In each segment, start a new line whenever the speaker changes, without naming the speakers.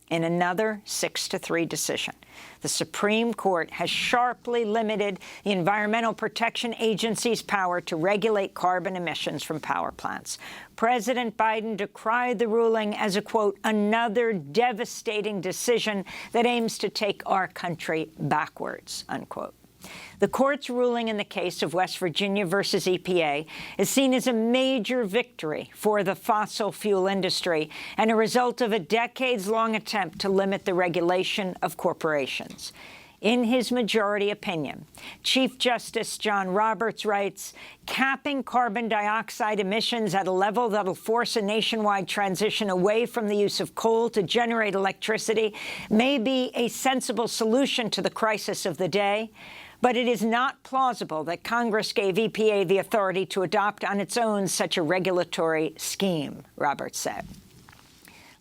In another 6-3 decision, the Supreme Court has sharply limited the Environmental Protection Agency's power to regulate carbon emissions from power plants. President Biden decried the ruling as a, quote, another devastating decision that aims to take our country backwards, unquote. The court's ruling in the case of West Virginia versus EPA is seen as a major victory for the fossil fuel industry and a result of a decades-long attempt to limit the regulation of corporations. In his majority opinion, Chief Justice John Roberts writes, capping carbon dioxide emissions at a level that'll force a nationwide transition away from the use of coal to generate electricity may be a sensible solution to the crisis of the day. But it is not plausible that Congress gave EPA the authority to adopt on its own such a regulatory scheme, Roberts said.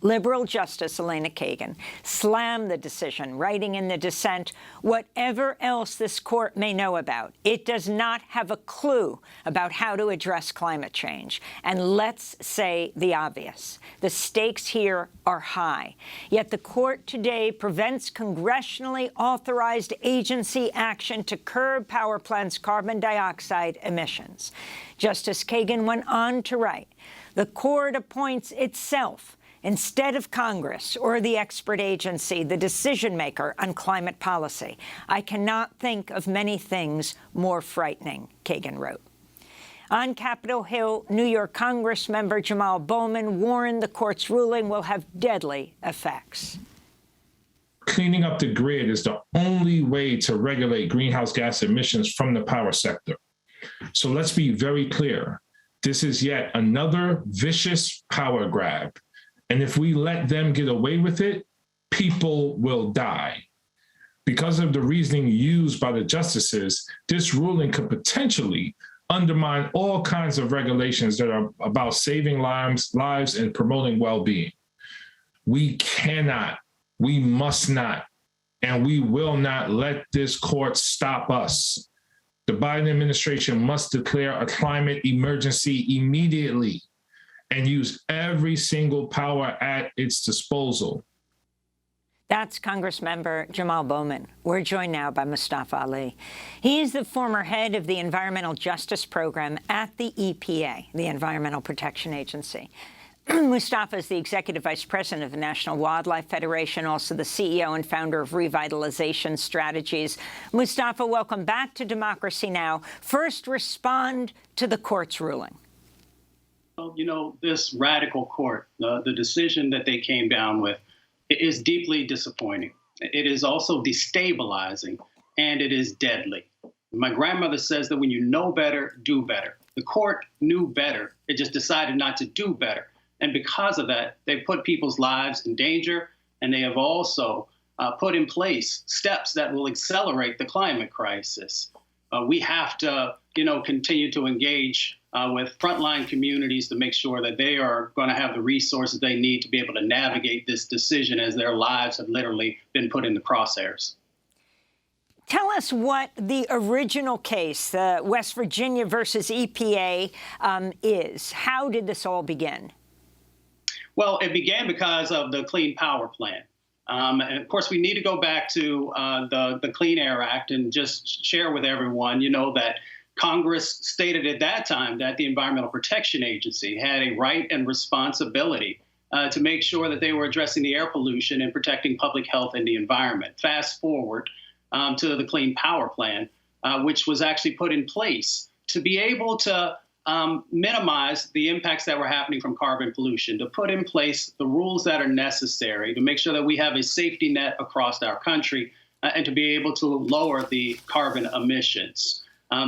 Liberal Justice Elena Kagan slammed the decision, writing in the dissent, whatever else this court may know about, it does not have a clue about how to address climate change. And let's say the obvious. The stakes here are high. Yet the court today prevents congressionally authorized agency action to curb power plants' carbon dioxide emissions. Justice Kagan went on to write, the court appoints itself instead of Congress or the expert agency, the decision-maker on climate policy. I cannot think of many things more frightening, Kagan wrote. On Capitol Hill, New York Congress member Jamal Bowman warned the court's ruling will have deadly effects.
Cleaning up the grid is the only way to regulate greenhouse gas emissions from the power sector. So let's be very clear. This is yet another vicious power grab. And if we let them get away with it, people will die. Because of the reasoning used by the justices, this ruling could potentially undermine all kinds of regulations that are about saving lives and promoting well-being. We cannot, we must not, and we will not let this court stop us. The Biden administration must declare a climate emergency immediately and use every single power at its disposal.
That's Congressmember Jamal Bowman. We're joined now by Mustafa Ali. He is the former head of the Environmental Justice Program at the EPA, the Environmental Protection Agency. Mustafa is the Executive Vice President of the National Wildlife Federation, also the CEO and founder of Revitalization Strategies. Mustafa, welcome back to Democracy Now! First, respond to the court's ruling.
Well, you know, this radical court, the decision that they came down with is deeply disappointing. It is also destabilizing, and it is deadly. My grandmother says that when you know better, do better. The court knew better. It just decided not to do better. And because of that, they put people's lives in danger, and they have also put in place steps that will accelerate the climate crisis. We have to, continue to engage with frontline communities to make sure that they are going to have the resources they need to be able to navigate this decision as their lives have literally been put in the crosshairs.
Tell us what the original case, the West Virginia versus EPA, is. How did this all begin?
Well, it began because of the Clean Power Plan. And of course, we need to go back to the Clean Air Act and just share with everyone, that Congress stated at that time that the Environmental Protection Agency had a right and responsibility to make sure that they were addressing the air pollution and protecting public health and the environment. Fast forward to the Clean Power Plan, which was actually put in place to be able to minimize the impacts that were happening from carbon pollution, to put in place the rules that are necessary to make sure that we have a safety net across our country and to be able to lower the carbon emissions.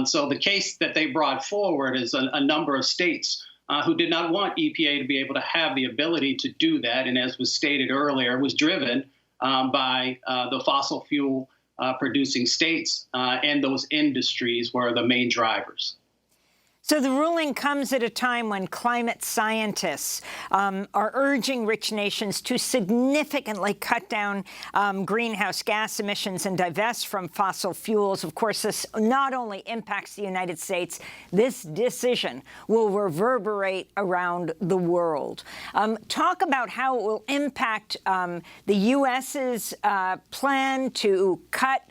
So the case that they brought forward is a number of states who did not want EPA to be able to have the ability to do that. And as was stated earlier, was driven by the fossil fuel producing states, and those industries were the main drivers.
So the ruling comes at a time when climate scientists are urging rich nations to significantly cut down greenhouse gas emissions and divest from fossil fuels. Of course, this not only impacts the United States, this decision will reverberate around the world. Talk about how it will impact the U.S.'s plan to cut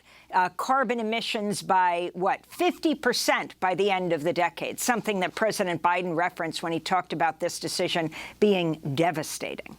carbon emissions by, 50% by the end of the decade, something that President Biden referenced when he talked about this decision being devastating.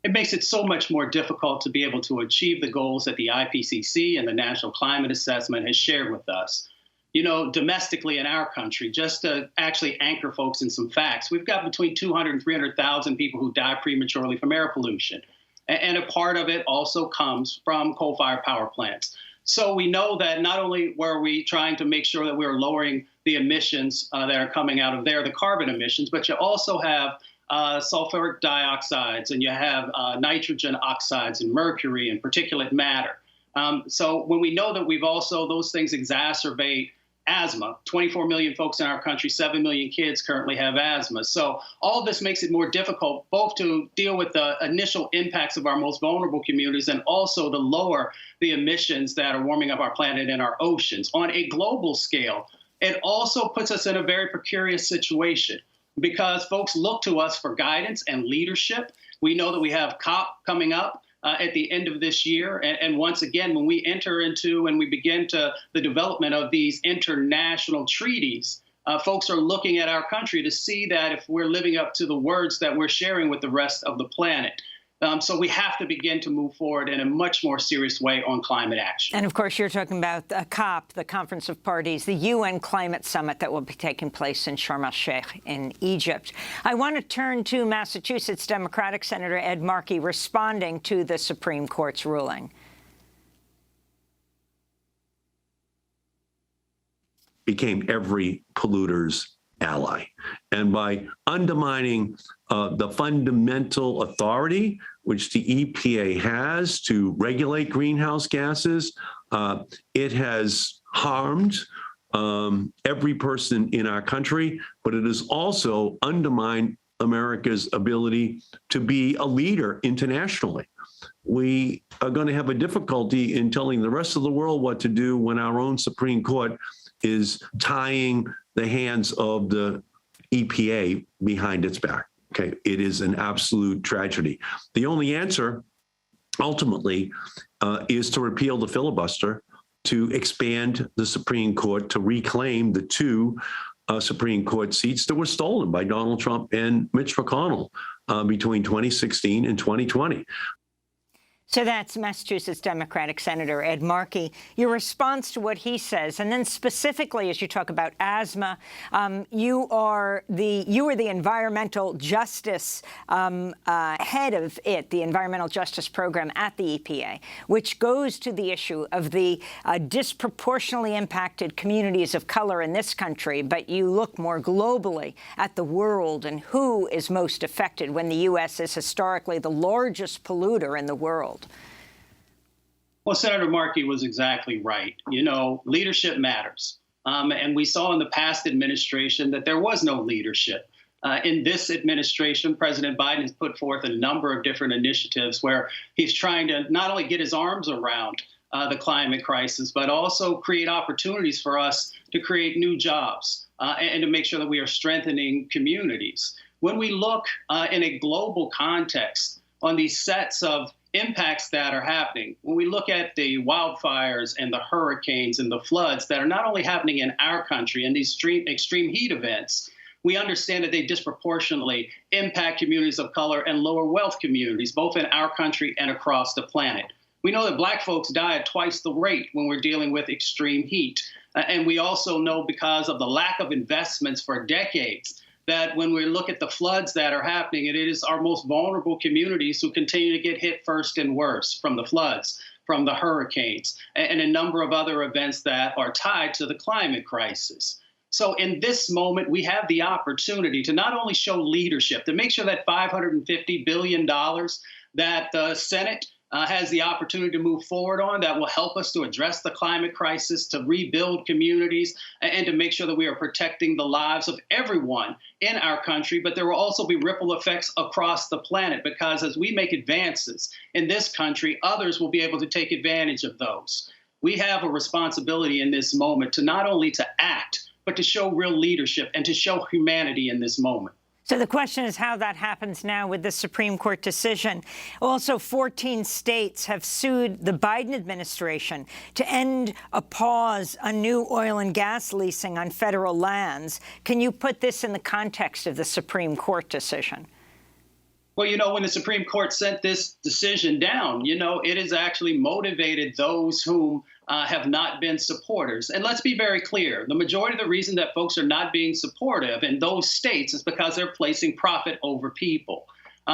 It makes it so much more difficult to be able to achieve the goals that the IPCC and the National Climate Assessment has shared with us. You know, domestically in our country, just to actually anchor folks in some facts, we've got between 200 and 300,000 people who die prematurely from air pollution. And a part of it also comes from coal-fired power plants. So we know that not only were we trying to make sure that we're lowering the emissions that are coming out of there, the carbon emissions, but you also have sulfuric dioxides, and you have nitrogen oxides and mercury and particulate matter. So when we know that we've also, those things exacerbate asthma. 24 million folks in our country, 7 million kids currently have asthma. So all of this makes it more difficult both to deal with the initial impacts of our most vulnerable communities and also to lower the emissions that are warming up our planet and our oceans. On a global scale, it also puts us in a very precarious situation because folks look to us for guidance and leadership. We know that we have COP coming up at the end of this year. And once again, when we enter into and we begin to the development of these international treaties, folks are looking at our country to see that if we're living up to the words that we're sharing with the rest of the planet. So we have to begin to move forward in a much more serious way on climate action.
And of course, you're talking about the COP, the Conference of Parties, the UN Climate Summit that will be taking place in Sharm el-Sheikh in Egypt. I want to turn to Massachusetts Democratic Senator Ed Markey responding to the Supreme Court's ruling.
Became every polluter's ally. And by undermining the fundamental authority which the EPA has to regulate greenhouse gases, it has harmed every person in our country, but it has also undermined America's ability to be a leader internationally. We are going to have a difficulty in telling the rest of the world what to do when our own Supreme Court is tying the hands of the EPA behind its back. Okay, it is an absolute tragedy. The only answer, ultimately, is to repeal the filibuster, to expand the Supreme Court, to reclaim the two Supreme Court seats that were stolen by Donald Trump and Mitch McConnell between 2016 and 2020.
So that's Massachusetts Democratic Senator Ed Markey. Your response to what he says, and then specifically as you talk about asthma, you are the environmental justice head of it, the environmental justice program at the EPA, which goes to the issue of the disproportionately impacted communities of color in this country, but you look more globally at the world and who is most affected when the U.S. is historically the largest polluter in the world.
Well, Senator Markey was exactly right. You know, leadership matters. And we saw in the past administration that there was no leadership. In this administration, President Biden has put forth a number of different initiatives where he's trying to not only get his arms around the climate crisis, but also create opportunities for us to create new jobs and to make sure that we are strengthening communities. When we look in a global context on these sets of impacts that are happening, when we look at the wildfires and the hurricanes and the floods that are not only happening in our country and these extreme heat events, we understand that they disproportionately impact communities of color and lower wealth communities, both in our country and across the planet. We know that Black folks die at twice the rate when we're dealing with extreme heat. And we also know, because of the lack of investments for decades, that when we look at the floods that are happening, it is our most vulnerable communities who continue to get hit first and worst from the floods, from the hurricanes, and a number of other events that are tied to the climate crisis. So in this moment, we have the opportunity to not only show leadership, to make sure that $550 billion that the Senate has the opportunity to move forward on that will help us to address the climate crisis, to rebuild communities, and to make sure that we are protecting the lives of everyone in our country. But there will also be ripple effects across the planet, because as we make advances in this country, others will be able to take advantage of those. We have a responsibility in this moment to not only to act, but to show real leadership and to show humanity in this moment.
So the question is how that happens now with the Supreme Court decision. Also, 14 states have sued the Biden administration to end a pause on new oil and gas leasing on federal lands. Can you put this in the context of the Supreme Court decision?
Well, when the Supreme Court sent this decision down, it has actually motivated those whom have not been supporters. And let's be very clear. The majority of the reason that folks are not being supportive in those states is because they're placing profit over people.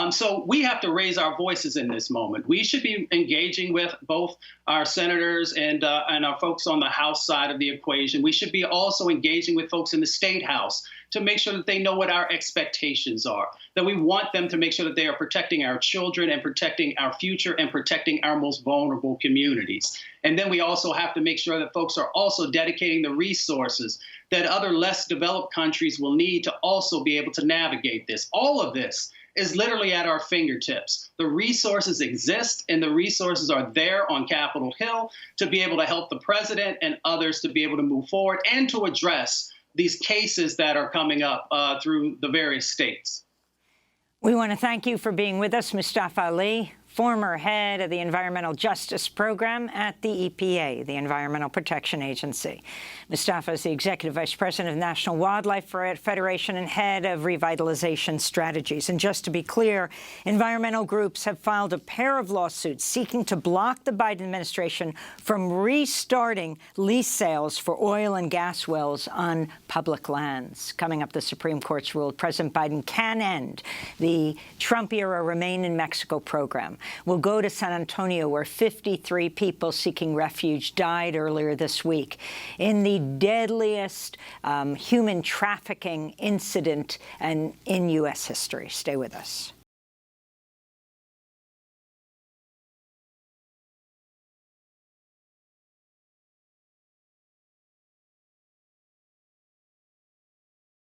So we have to raise our voices in this moment. We should be engaging with both our senators and our folks on the House side of the equation. We should be also engaging with folks in the State House to make sure that they know what our expectations are, that we want them to make sure that they are protecting our children and protecting our future and protecting our most vulnerable communities. And then we also have to make sure that folks are also dedicating the resources that other less developed countries will need to also be able to navigate this. All of this is literally at our fingertips. The resources exist, and the resources are there on Capitol Hill to be able to help the president and others to be able to move forward and to address these cases that are coming up through the various states.
We want to thank you for being with us, Mustafa Ali, former head of the Environmental Justice Program at the EPA, the Environmental Protection Agency. Mustafa is the Executive Vice President of National Wildlife Federation and head of revitalization strategies. And just to be clear, environmental groups have filed a pair of lawsuits seeking to block the Biden administration from restarting lease sales for oil and gas wells on public lands. Coming up, the Supreme Court's ruled President Biden can end the Trump-era Remain in Mexico program. We'll go to San Antonio, where 53 people seeking refuge died earlier this week in the deadliest human trafficking incident in U.S. history. Stay with us.